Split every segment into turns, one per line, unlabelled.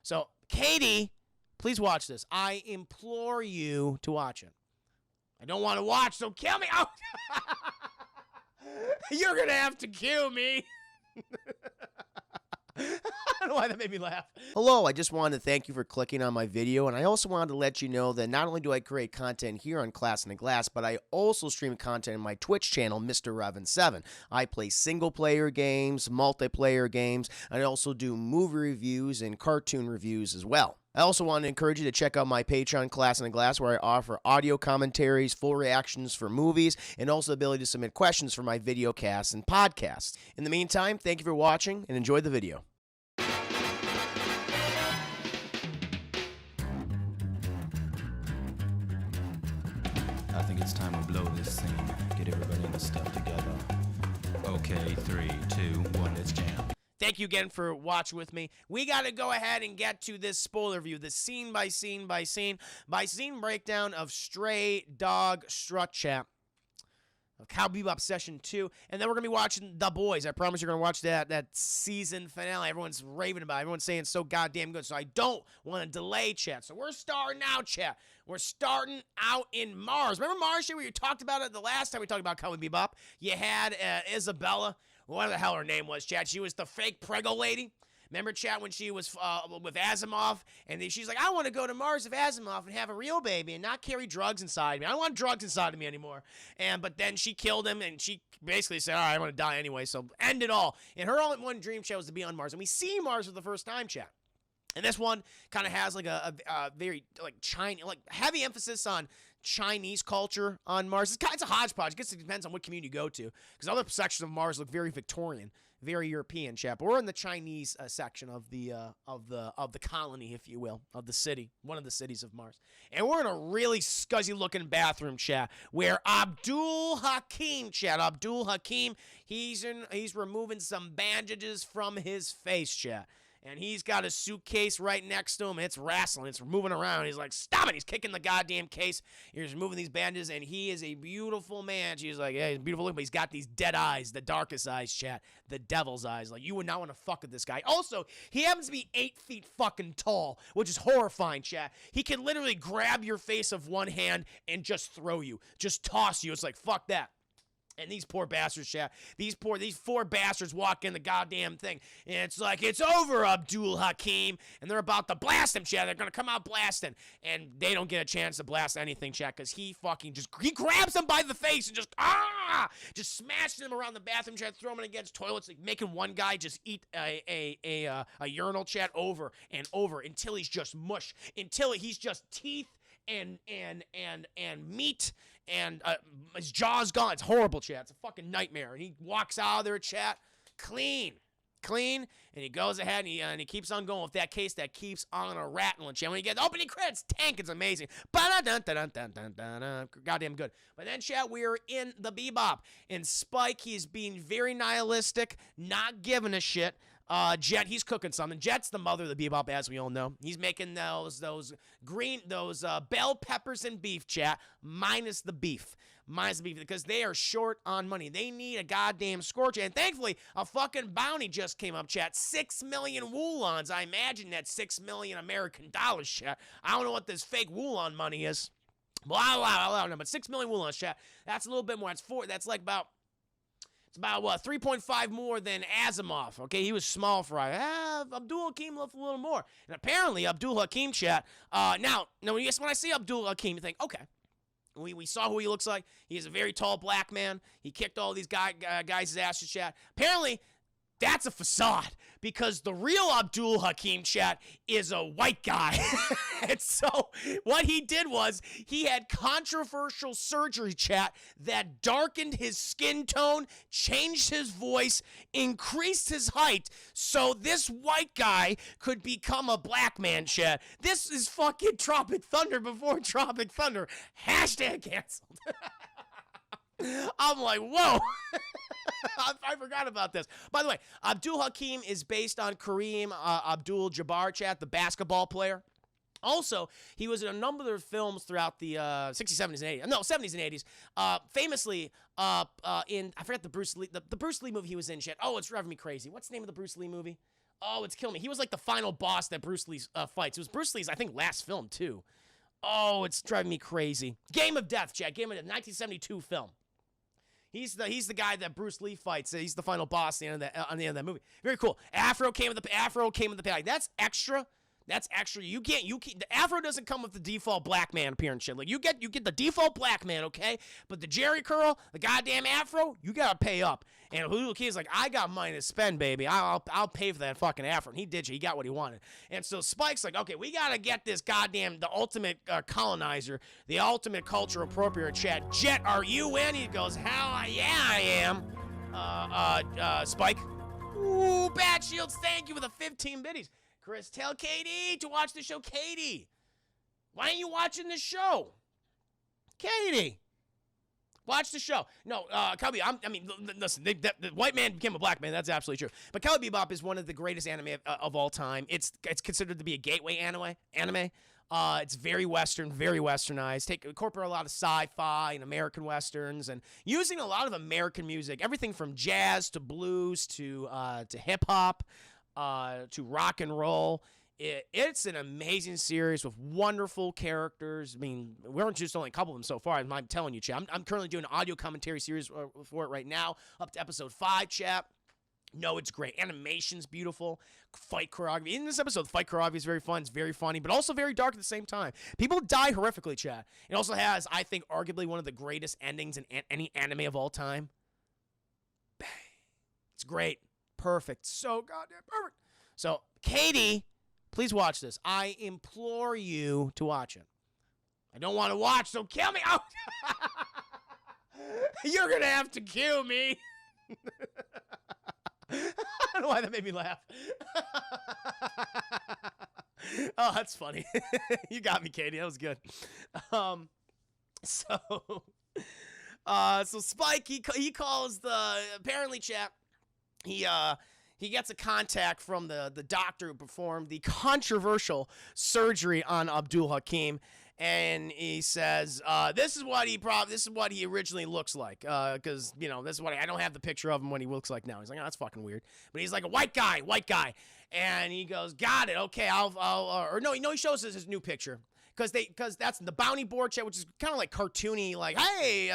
So, Katie, please watch this. I implore you to watch it. I don't want to watch, so kill me. Oh. You're going to have to kill me. I don't know why that made me laugh. Hello, I just wanted to thank you for clicking on my video, and I also wanted to let you know that not only do I create content here on Class in the Glass, but I also stream content on my Twitch channel, Mr. Revan7. I play single-player games, multiplayer games, and I also do movie reviews and cartoon reviews as well. I also want to encourage you to check out my Patreon, Class in the Glass, where I offer audio commentaries, full reactions for movies, and also the ability to submit questions for my video casts and podcasts. In the meantime, thank you for watching, and enjoy the video.
I think it's time to blow this scene. Get everybody in the stuff together. Okay, 3, 2, 1, let's jam.
Thank you again for watching with me. We got to go ahead and get to this spoiler review, the scene by scene breakdown of Stray Dog Strut Chat of Cowboy Bebop Session 2, and then we're going to be watching The Boys. I promise you're going to watch that season finale. Everyone's raving about it. Everyone's saying it's so goddamn good, so I don't want to delay, chat. So we're starting out, chat. We're starting out in Mars. Remember Mars, where you talked about it the last time we talked about Cowboy Bebop? You had Isabella, whatever the hell her name was, chat. She was the fake prego lady. Remember, chat, when she was with Asimov, and she's like, I want to go to Mars with Asimov and have a real baby and not carry drugs inside me. I don't want drugs inside of me anymore. But then she killed him, and she basically said, all right, I want to die anyway, so end it all. And her only one dream, chat, was to be on Mars. And we see Mars for the first time, chat. And this one kind of has like a very Chinese, heavy emphasis on Chinese culture on Mars. It's a hodgepodge. I guess it depends on what community you go to, because other sections of Mars look very Victorian, very European, chat. But we're in the Chinese section of the colony, if you will, of the city, one of the cities of Mars. And we're in a really scuzzy looking bathroom, chat, where Abdul Hakim, chat. Abdul Hakim, he's removing some bandages from his face, chat. And he's got a suitcase right next to him. It's wrestling. It's moving around. He's like, stop it. He's kicking the goddamn case. He's removing these bandages, and he is a beautiful man. She's like, yeah, he's beautiful looking, but he's got these dead eyes, the darkest eyes, chat. The devil's eyes. Like, you would not want to fuck with this guy. Also, he happens to be 8 feet fucking tall, which is horrifying, chat. He can literally grab your face with one hand and just throw you. Just toss you. It's like, fuck that. And these poor bastards, chat. These four bastards walk in the goddamn thing. And it's like, it's over, Abdul Hakim. And they're about to blast him, chat. They're going to come out blasting. And they don't get a chance to blast anything, chat, because he grabs him by the face and just smashes him around the bathroom, chat, throw him against toilets, like making one guy just eat a urinal, chat, over and over until he's just mush, until he's just teeth and meat, and his jaw's gone. It's horrible, chat. It's a fucking nightmare. And he walks out of there, chat, clean, and he goes ahead and he keeps on going with that case that keeps on rattling, chat. When he gets opening credits, tank, it's amazing. Goddamn good. But then, chat, we're in the Bebop, and Spike, he's being very nihilistic, not giving a shit. Jet, he's cooking something. Jet's the mother of the Bebop, as we all know. He's making those bell peppers and beef, chat, minus the beef, because they are short on money. They need a goddamn scorcher, and thankfully, a fucking bounty just came up, chat. 6 million woolons. I imagine that's 6 million American dollars, chat. I don't know what this fake woolon money is. Blah, no, but 6 million woolons, chat. That's a little bit more. That's like about. It's about, 3.5 more than Asimov, okay? He was small fry. Abdul Hakim left a little more. And apparently, Abdul Hakim, chat, now, when I see Abdul Hakim, you think, okay, we saw who he looks like. He's a very tall black man. He kicked all these guys' asses, chat. Apparently, that's a facade, because the real Abdul Hakim, chat, is a white guy. And so what he did was he had controversial surgery, chat, that darkened his skin tone, changed his voice, increased his height, so this white guy could become a black man, chat. This is fucking Tropic Thunder before Tropic Thunder. Hashtag canceled. I'm like, whoa. I forgot about this. By the way, Abdul Hakim is based on Kareem Abdul-Jabbar, chat, the basketball player. Also, he was in a number of films throughout the 60s, 70s, and 80s. No, 70s and 80s. Famously, in, I forgot the Bruce Lee movie he was in, chat. Oh, it's driving me crazy. What's the name of the Bruce Lee movie? Oh, it's killing me. He was like the final boss that Bruce Lee fights. It was Bruce Lee's, I think, last film, too. Oh, it's driving me crazy. Game of Death, Jack. Game of Death, 1972 film. He's the guy that Bruce Lee fights. He's the final boss at the end of that movie. Very cool. Afro came with the pack. That's extra. That's extra. You can't. The Afro doesn't come with the default black man appearance shit. Like you get the default black man, okay? But the Jerry curl, the goddamn Afro, you gotta pay up. And Little Kid's like, I got money to spend, baby. I'll pay for that fucking Afro. And he did. He got what he wanted. And so Spike's like, okay, we gotta get this goddamn the ultimate colonizer, the ultimate culture appropriate chat. Jet, are you in? He goes, hell yeah, I am. Spike. Ooh, Bat Shields, thank you for the 15 biddies. Chris, tell Katie to watch the show. Katie, why aren't you watching the show? Katie, watch the show. No, Cowboy, listen, the white man became a black man. That's absolutely true. But Cowboy Bebop is one of the greatest anime of all time. It's considered to be a gateway anime. It's very Western, very Westernized. Incorporate a lot of sci-fi and American Westerns, and using a lot of American music, everything from jazz to blues to hip hop. To rock and roll. It's an amazing series with wonderful characters. I mean, we're just only a couple of them so far. I'm telling you, chat. I'm currently doing an audio commentary series for it right now, up to episode 5, chat. No, it's great. Animation's beautiful. Fight choreography. In this episode, fight choreography is very fun. It's very funny, but also very dark at the same time. People die horrifically, chat. It also has, I think, arguably one of the greatest endings in any anime of all time. Bang. It's great. Perfect. So goddamn perfect. So, Katie, please watch this. I implore you to watch it. I don't want to watch, so kill me. Oh. You're going to have to kill me. I don't know why that made me laugh. Oh, that's funny. You got me, Katie. That was good. So Spike, he calls apparently, chap, he gets a contact from the doctor who performed the controversial surgery on Abdul Hakim, and he says, "This is what he originally looks like, because this is what I don't have the picture of him when he looks like now." He's like, "Oh, that's fucking weird," but he's like a white guy, and he goes, "Got it, okay, he shows us his new picture." Because that's the bounty board chat, which is kind of like cartoony, like, hey,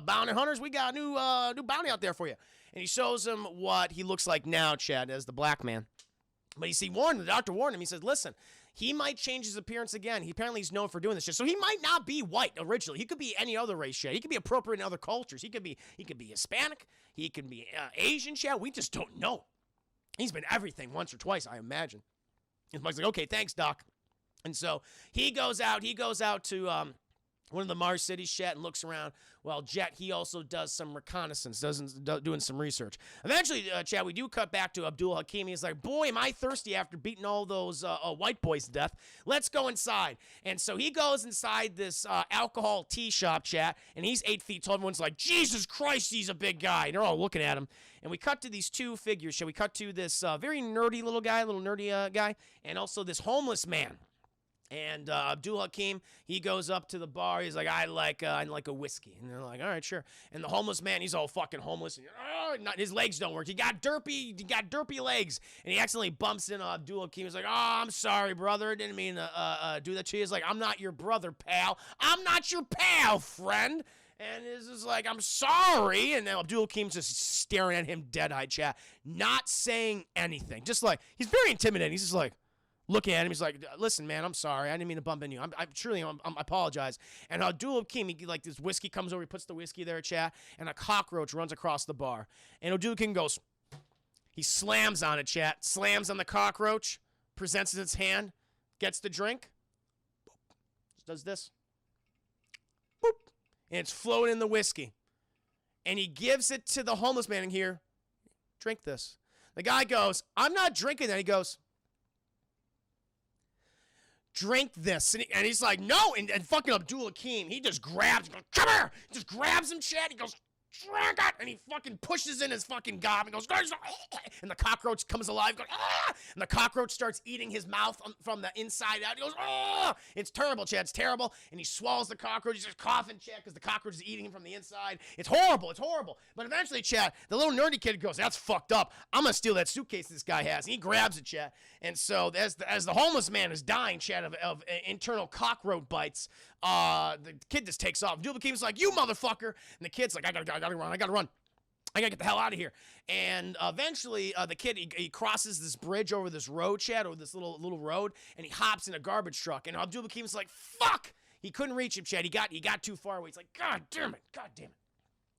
bounty hunters, we got a new bounty out there for you. And he shows him what he looks like now, Chad, as the black man. But the doctor warned him. He says, listen, he might change his appearance again. He's known for doing this shit. So he might not be white originally. He could be any other race, Chad. He could be appropriate in other cultures. He could be Hispanic. He could be Asian, Chad. We just don't know. He's been everything once or twice, I imagine. And Mike's like, okay, thanks, Doc. And so he goes out to one of the Mars cities, Chet, and looks around. Well, Jet, he also does some reconnaissance, doing some research. Eventually, Chad, we do cut back to Abdul Hakim. He's like, boy, am I thirsty after beating all those white boys to death. Let's go inside. And so he goes inside this alcohol tea shop, Chat, and he's 8 feet tall. Everyone's like, Jesus Christ, he's a big guy. And they're all looking at him. And we cut to these two figures. Shall we cut to this very nerdy little nerdy guy, and also this homeless man. And Abdul Hakim, he goes up to the bar. He's like, I like a whiskey. And they're like, all right, sure. And the homeless man, he's all fucking homeless. And, his legs don't work. He got derpy legs. And he accidentally bumps into Abdul Hakim. He's like, oh, I'm sorry, brother. I didn't mean to do that to you. He's like, I'm not your brother, pal. I'm not your pal, friend. And it's just like, I'm sorry. And then Abdul Hakim's just staring at him dead-eyed, chat, not saying anything. Just like, he's very intimidating. He's just like, looking at him, he's like, listen, man, I'm sorry. I didn't mean to bump into you. I apologize. And Abdul Hakim, this whiskey comes over, he puts the whiskey there, chat, and a cockroach runs across the bar. And Abdul Hakim goes, he slams on it, chat, slams on the cockroach, presents its hand, gets the drink, boop, just does this, boop, and it's floating in the whiskey. And he gives it to the homeless man in here, drink this. The guy goes, I'm not drinking that. He goes, drink this. And he's like, no. And fucking Abdul Hakim, he just grabs, he goes, come here. He just grabs him, Chad. He goes, drink it, and he fucking pushes in his fucking gob and goes, and the cockroach comes alive, goes, ah! And the cockroach starts eating his mouth from the inside out. He goes, ah! It's terrible, Chad. It's terrible. And he swallows the cockroach. He's just coughing, Chad, because the cockroach is eating him from the inside. It's horrible. It's horrible. But eventually, Chad, the little nerdy kid goes, that's fucked up. I'm gonna steal that suitcase this guy has. And he grabs it, Chad. And so as the homeless man is dying, Chad, of internal cockroach bites, the kid just takes off. Abdul Hakim's like, you motherfucker. And the kid's like, I gotta run. I gotta get the hell out of here. And eventually, the kid, he crosses this bridge over this road, Chad, or this little road, and he hops in a garbage truck. And Abdul Hakim's like, fuck! He couldn't reach him, Chad. He got too far away. He's like, God damn it.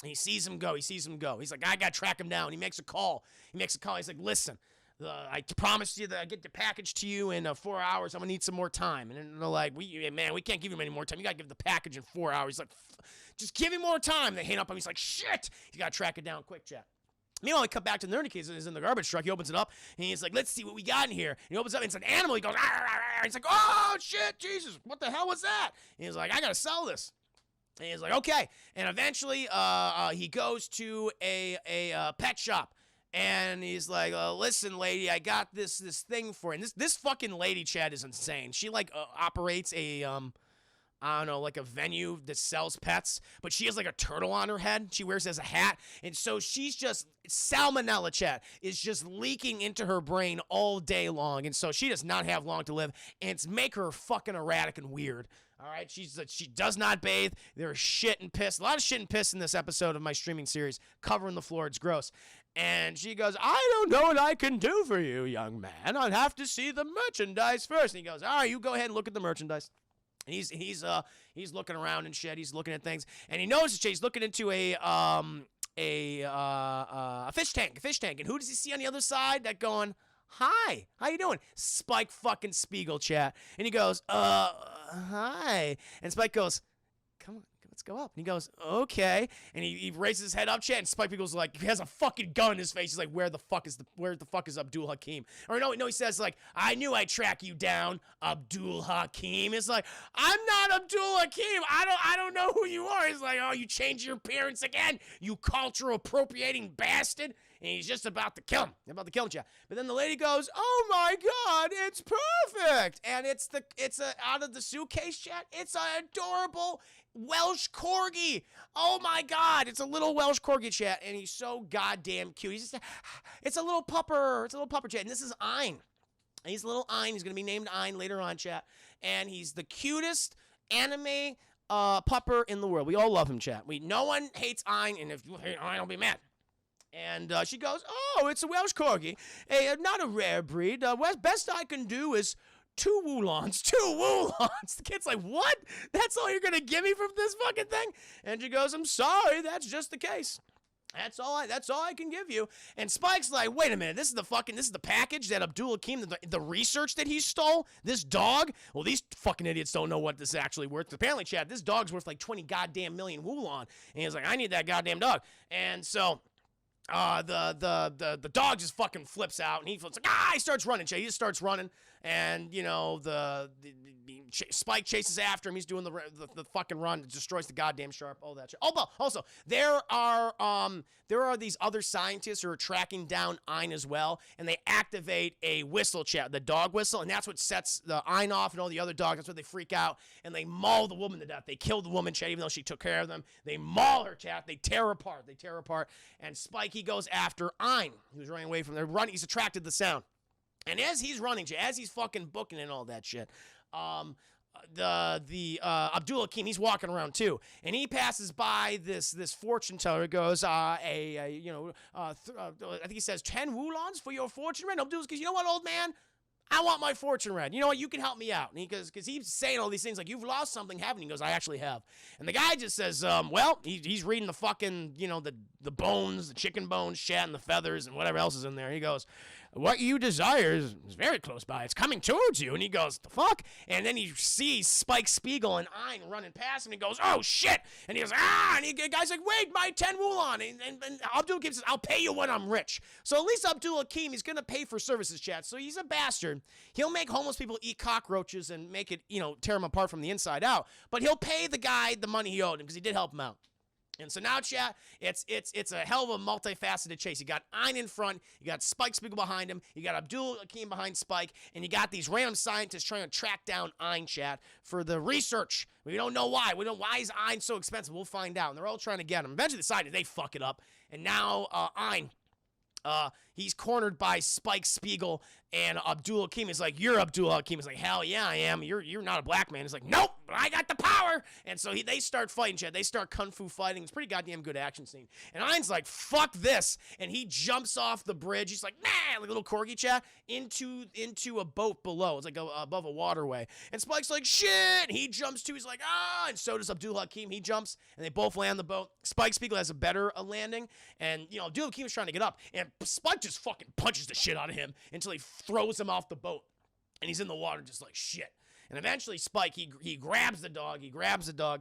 And he sees him go. He's like, I gotta track him down. He makes a call. He's like, listen, I promised you that I get the package to you in 4 hours. I'm gonna need some more time. And then they're like, we can't give him any more time. You gotta give the package in 4 hours. He's like, just give him more time. They hang up on him. He's like, shit. You gotta track it down quick, Chad. Meanwhile, he come back to the nerdy kid. He's in the garbage truck. He opens it up, and he's like, let's see what we got in here. And he opens it up, and it's an animal. He goes, ah, ah, ah. He's like, oh, shit, Jesus, what the hell was that? And he's like, I gotta sell this. And he's like, okay. And eventually, he goes to a pet shop. And he's like, listen, lady, I got this thing for you. And this fucking lady, Chad, is insane. She, like, operates a, I don't know, like a venue that sells pets. But she has, like, a turtle on her head. She wears it as a hat. And so she's just, salmonella, Chad, is just leaking into her brain all day long. And so she does not have long to live. And it's make her fucking erratic and weird. All right, she does not bathe. There's shit and piss. A lot of shit and piss in this episode of my streaming series, covering the floor. It's gross. And she goes, I don't know what I can do for you, young man. I'd have to see the merchandise first. And he goes, all right, you go ahead and look at the merchandise. And he's looking around and shit. He's looking at things, and he notices he's looking into a fish tank. And who does he see on the other side? That going, hi, how you doing? Spike fucking Spiegel, chat. And he goes, hi. And Spike goes, come on, let's go up. And he goes, okay. And he raises his head up, chat. And Spike Spiegel's like, he has a fucking gun in his face. He's like, where the fuck is Abdul Hakim? Or no, he says like, I knew I'd track you down, Abdul Hakim. It's like, I'm not Abdul Hakim. I don't know who you are. He's like, oh, you changed your appearance again, you cultural appropriating bastard. And he's just about to kill him. Chat. But then the lady goes, oh my God, it's perfect. And it's out of the suitcase, chat. It's an adorable Welsh Corgi. Oh my God, it's a little Welsh Corgi, chat. And he's so goddamn cute. It's a little pupper. Chat. And this is Ein. He's a little Ein. He's going to be named Ein later on, chat. And he's the cutest anime pupper in the world. We all love him, chat. No one hates Ein. And if you hate Ein, I'll be mad. And she goes, oh, it's a Welsh Corgi. Not a rare breed. Best I can do is 2 Woolons. 2 Woolons. The kid's like, what? That's all you're going to give me from this fucking thing? And she goes, I'm sorry, that's just the case. That's all I can give you. And Spike's like, wait a minute, this is the package that Abdul Hakim, the research that he stole? This dog? Well, these fucking idiots don't know what this is actually worth. Apparently, Chad, this dog's worth like 20 goddamn million Woolon. And he's like, I need that goddamn dog. And so the dog just fucking flips out, and he starts running. He just starts running, and you know Spike chases after him. He's doing the fucking run, it destroys the goddamn sharp. Oh, that shit. Oh, but also there are these other scientists who are tracking down Ein as well, and they activate a whistle, chat, the dog whistle, and that's what sets the Ein off and all the other dogs. That's where they freak out, and they maul the woman to death. They kill the woman, chat, even though she took care of them. They maul her, chat. They tear her apart, and Spike, he goes after Ein, who's running away from there. He's attracted to the sound. And as he's running, as he's fucking booking and all that shit, Abdul Hakim, he's walking around too, and he passes by this fortune teller. Goes, I think he says 10 Woolons for your fortune read. Abdul's goes, you know what, old man? I want my fortune read. You know what? You can help me out. And he goes, because he's saying all these things like, you've lost something, haven't you? He goes, I actually have. And the guy just says, well, he's reading the fucking, the bones, the chicken bones, chat, and the feathers, and whatever else is in there. He goes, what you desire is very close by. It's coming towards you. And he goes, the fuck? And then he sees Spike Spiegel and Ein running past him. And he goes, oh, shit. And he goes, And the guy's like, wait, my 10 Woolon. And Abdul Hakim says, I'll pay you when I'm rich. So at least Abdul Hakim, he's going to pay for services, chat. So he's a bastard. He'll make homeless people eat cockroaches and make it, tear them apart from the inside out. But he'll pay the guy the money he owed him because he did help him out. And so now, chat, it's a hell of a multifaceted chase. You got Ein in front, you got Spike Spiegel behind him, you got Abdul Hakim behind Spike, and you got these random scientists trying to track down Ein, chat, for the research. We don't know why. We don't. Why is Ein so expensive? We'll find out. And they're all trying to get him. Eventually, decided they fuck it up, and now Ein. He's cornered by Spike Spiegel, and Abdul Hakim is like, "You're Abdul Hakim." He's like, "Hell yeah, I am. You're not a black man." He's like, "Nope, but I got the power." And so they start fighting, Chad. They start kung fu fighting. It's a pretty goddamn good action scene. And Ein's like, "Fuck this," and he jumps off the bridge. He's like, "Man," like a little corgi, Chad, into a boat below. It's like above a waterway. And Spike's like, "Shit!" He jumps too. He's like, "Ah!" And so does Abdul Hakim. He jumps, and they both land the boat. Spike Spiegel has a better landing, and Abdul Hakim's trying to get up, and Spike just fucking punches the shit out of him until he throws him off the boat, and he's in the water just like shit. And eventually Spike, he grabs the dog,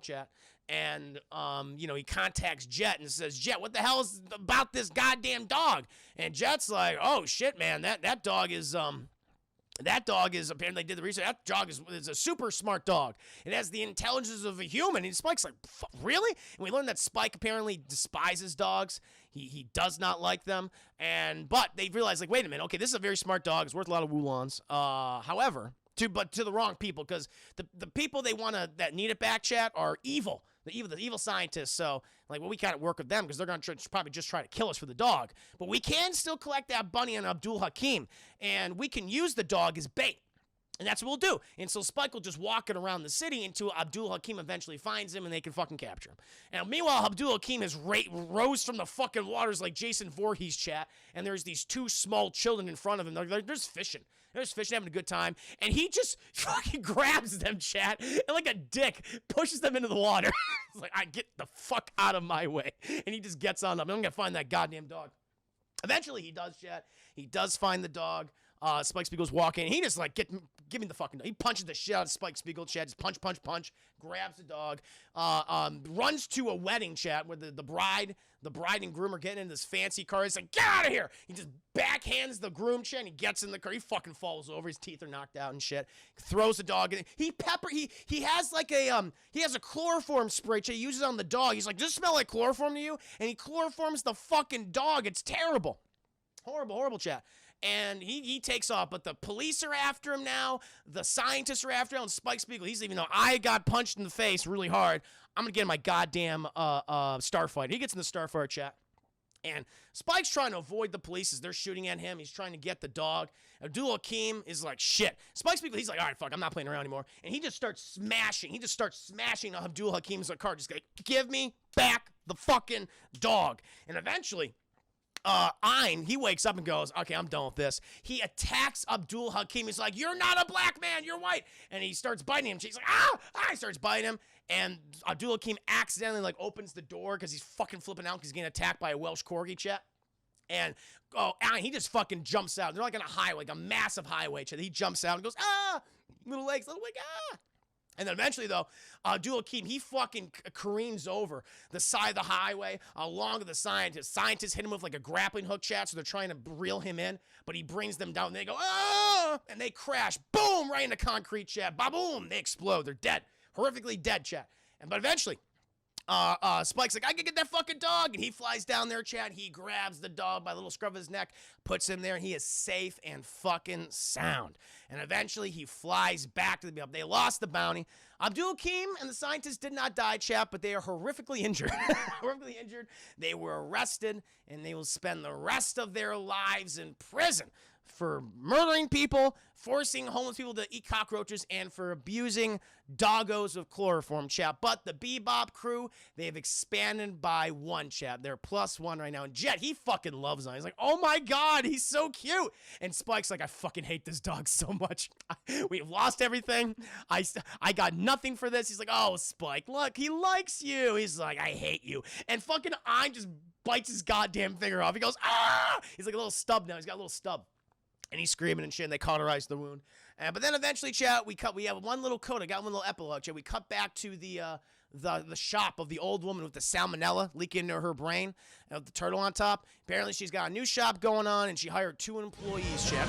chat, and he contacts Jet and says, "Jet, what the hell is about this goddamn dog?" And Jet's like, "Oh shit, man, that dog is apparently, they did the research. That dog is a super smart dog. It has the intelligence of a human." And Spike's like, "Really?" And we learned that Spike apparently despises dogs. He does not like them. But they realized, like, wait a minute, okay, this is a very smart dog. It's worth a lot of woolons. However, to the wrong people, because the people that need it back, chat, are evil. The evil scientists. So, like, we can't work with them because they're going to probably just try to kill us for the dog. But we can still collect that bunny on Abdul Hakim, and we can use the dog as bait. And that's what we'll do. And so Spike will just walk it around the city until Abdul Hakim eventually finds him and they can fucking capture him. And meanwhile, Abdul Hakim has rose from the fucking waters like Jason Voorhees, chat. And there's these two small children in front of him. They're just fishing. They're just fishing, having a good time. And he just fucking grabs them, chat, and like a dick pushes them into the water. He's like, "I get the fuck out of my way." And he just gets on up. I'm going to find that goddamn dog. Eventually he does, chat. He does find the dog. Spike Spiegel's walking. He just like, give me the fucking dog. He punches the shit out of Spike Spiegel, chat. Just punch, grabs the dog, runs to a wedding, chat, where the bride and groom are getting in this fancy car. He's like, "Get out of here!" He just backhands the groom, chat, and he gets in the car. He fucking falls over. His teeth are knocked out and shit. Throws the dog in. He has like he has a chloroform spray, chat, he uses on the dog. He's like, "Does it smell like chloroform to you?" And he chloroforms the fucking dog. It's terrible. Horrible, chat. And he takes off, but the police are after him now. The scientists are after him. And Spike Spiegel, he's even though I got punched in the face really hard, I'm gonna get in my goddamn starfighter. He gets in the starfighter, chat. And Spike's trying to avoid the police as they're shooting at him. He's trying to get the dog. Abdul Hakim is like, shit. Spike Spiegel, he's like, "All right, fuck, I'm not playing around anymore." And he just starts smashing. Abdul Hakim's car. Just like, "Give me back the fucking dog." And eventually, Ein, he wakes up and goes, "Okay, I'm done with this." He attacks Abdul Hakim. He's like, "You're not a black man, you're white." And he starts biting him. He's like, "Ah!" He starts biting him. And Abdul Hakim accidentally like opens the door because he's fucking flipping out because he's getting attacked by a Welsh corgi, chat. And Ein, he just fucking jumps out. They're like on a highway, like a massive highway, chat. He jumps out and goes, "Ah!" Little legs, ah! And then eventually, though, Abdul Hakim, he fucking careens over the side of the highway along with the scientists. Scientists hit him with like a grappling hook, chat, so they're trying to reel him in, but he brings them down, and they go, "Ah!" And they crash, boom, right into concrete, chat. Ba-boom, they explode. They're dead. Horrifically dead, chat. But eventually, Spike's like, "I can get that fucking dog." And he flies down there, chat. He grabs the dog by the little scruff of his neck, puts him there, and he is safe and fucking sound. And eventually, he flies back to the Bebop. They lost the bounty. Abdul Hakim and the scientists did not die, chat, but they are horrifically injured. Horrifically injured. They were arrested, and they will spend the rest of their lives in prison for murdering people, forcing homeless people to eat cockroaches, and for abusing doggos of chloroform, chat. But the Bebop crew, they've expanded by one, chat. They're +1 right now. And Jet, he fucking loves him. He's like, "Oh my god, he's so cute." And Spike's like, "I fucking hate this dog so much. We've lost everything. I got nothing for this." He's like, "Oh, Spike, look, he likes you." He's like, "I hate you." And fucking Ein just bites his goddamn finger off. He goes, "Ah!" He's like a little stub now. He's got a little stub. And he's screaming and shit, and they cauterize the wound. But then eventually, chat, we have one little coda, got one little epilogue, chat. We cut back to the shop of the old woman with the salmonella leaking into her brain, with the turtle on top. Apparently, she's got a new shop going on, and she hired 2 employees, chat.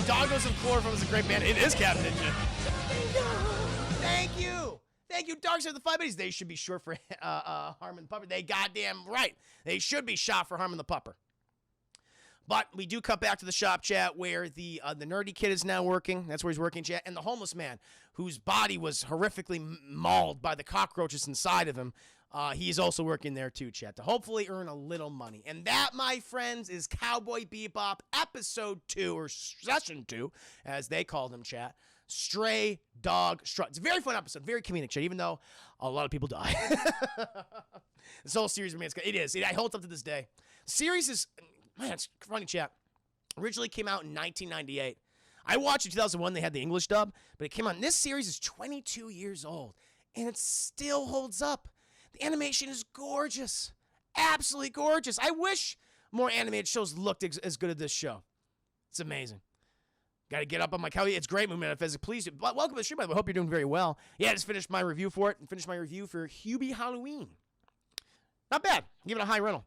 Doggos of Chloroform is a great band. It is, Captain Ninja. Thank you. Thank you, Dark Side of the Five Buddies. They should be short for Harmon the Pupper. They goddamn right. They should be shot for Harmon the Pupper. But we do cut back to the shop chat where the nerdy kid is now working. That's where he's working, chat. And the homeless man, whose body was horrifically mauled by the cockroaches inside of him, he's also working there too, chat, to hopefully earn a little money. And that, my friends, is Cowboy Bebop Episode 2, or Session 2, as they called him, chat. Stray Dog Strut. It's a very fun episode, very comedic, chat, even though a lot of people die. This whole series, man, it is. It holds up to this day. Series is, man, it's funny, chat. Originally came out in 1998. I watched it in 2001. They had the English dub, but it came out. This series is 22 years old, and it still holds up. The animation is gorgeous. Absolutely gorgeous. I wish more animated shows looked as good as this show. It's amazing. Got to get up on my couch. It's great, Movement Physics. Please do. Welcome to the stream, by the way. I hope you're doing very well. Yeah, I just finished my review for it and finished my review for Hubie Halloween. Not bad. Give it a high rental.